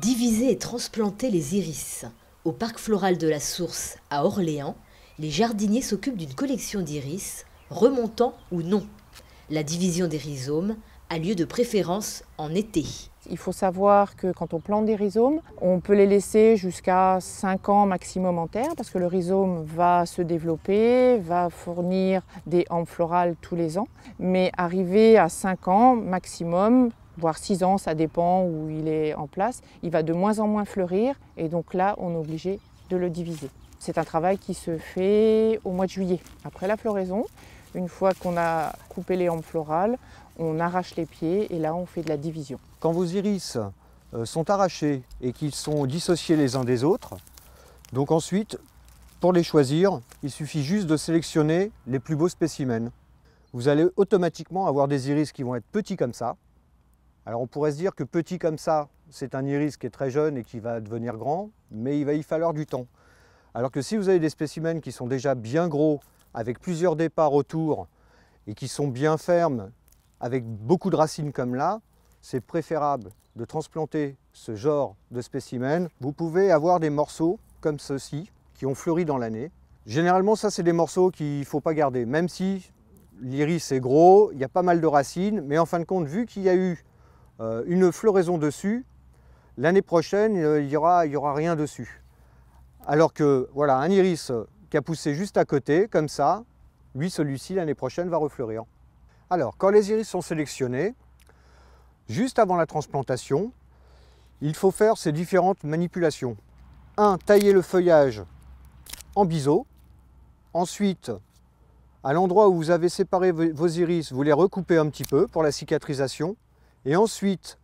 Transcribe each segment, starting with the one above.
Diviser et transplanter les iris. Au parc floral de la Source à Orléans, les jardiniers s'occupent d'une collection d'iris, remontant ou non. La division des rhizomes a lieu de préférence en été. Il faut savoir que quand on plante des rhizomes, on peut les laisser jusqu'à 5 ans maximum en terre parce que le rhizome va se développer, va fournir des hampes florales tous les ans. Mais arrivé à 5 ans maximum, voire 6 ans, ça dépend où il est en place, il va de moins en moins fleurir et donc là on est obligé de le diviser. C'est un travail qui se fait au mois de juillet, après la floraison. Une fois qu'on a coupé les hampes florales, on arrache les pieds et là on fait de la division. Quand vos iris sont arrachés et qu'ils sont dissociés les uns des autres, donc ensuite, pour les choisir, il suffit juste de sélectionner les plus beaux spécimens. Vous allez automatiquement avoir des iris qui vont être petits comme ça. Alors on pourrait se dire que petit comme ça, c'est un iris qui est très jeune et qui va devenir grand, mais il va y falloir du temps. Alors que si vous avez des spécimens qui sont déjà bien gros, avec plusieurs départs autour, et qui sont bien fermes, avec beaucoup de racines comme là, c'est préférable de transplanter ce genre de spécimens. Vous pouvez avoir des morceaux comme ceux-ci, qui ont fleuri dans l'année. Généralement, ça c'est des morceaux qu'il ne faut pas garder, même si l'iris est gros, il y a pas mal de racines, mais en fin de compte, vu qu'il y a eu une floraison dessus, l'année prochaine, il y aura rien dessus. Alors que voilà, un iris qui a poussé juste à côté, comme ça, lui, celui-ci, l'année prochaine, va refleurir. Alors, quand les iris sont sélectionnés, juste avant la transplantation, il faut faire ces différentes manipulations. 1. Tailler le feuillage en biseau. Ensuite, à l'endroit où vous avez séparé vos iris, vous les recoupez un petit peu pour la cicatrisation. Et ensuite,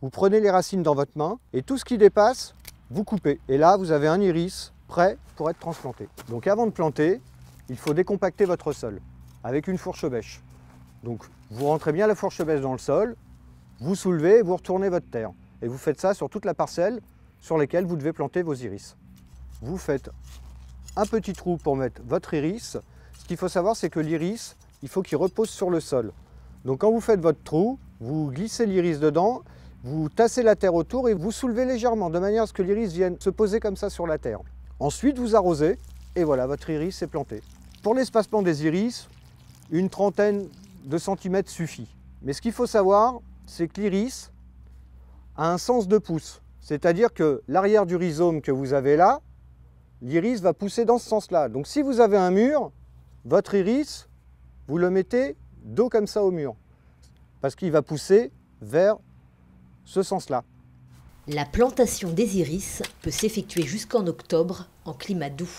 vous prenez les racines dans votre main et tout ce qui dépasse, vous coupez. Et là, vous avez un iris prêt pour être transplanté. Donc avant de planter, il faut décompacter votre sol avec une fourche bêche. Donc vous rentrez bien la fourche bêche dans le sol, vous soulevez et vous retournez votre terre. Et vous faites ça sur toute la parcelle sur laquelle vous devez planter vos iris. Vous faites un petit trou pour mettre votre iris. Ce qu'il faut savoir, c'est que l'iris, il faut qu'il repose sur le sol. Donc quand vous faites votre trou, vous glissez l'iris dedans, vous tassez la terre autour et vous soulevez légèrement de manière à ce que l'iris vienne se poser comme ça sur la terre. Ensuite, vous arrosez et voilà, votre iris est planté. Pour l'espacement des iris, une trentaine de centimètres suffit. Mais ce qu'il faut savoir, c'est que l'iris a un sens de pouce. C'est-à-dire que l'arrière du rhizome que vous avez là, l'iris va pousser dans ce sens-là. Donc si vous avez un mur, votre iris, vous le mettez dos comme ça au mur. Parce qu'il va pousser vers ce sens-là. La plantation des iris peut s'effectuer jusqu'en octobre en climat doux.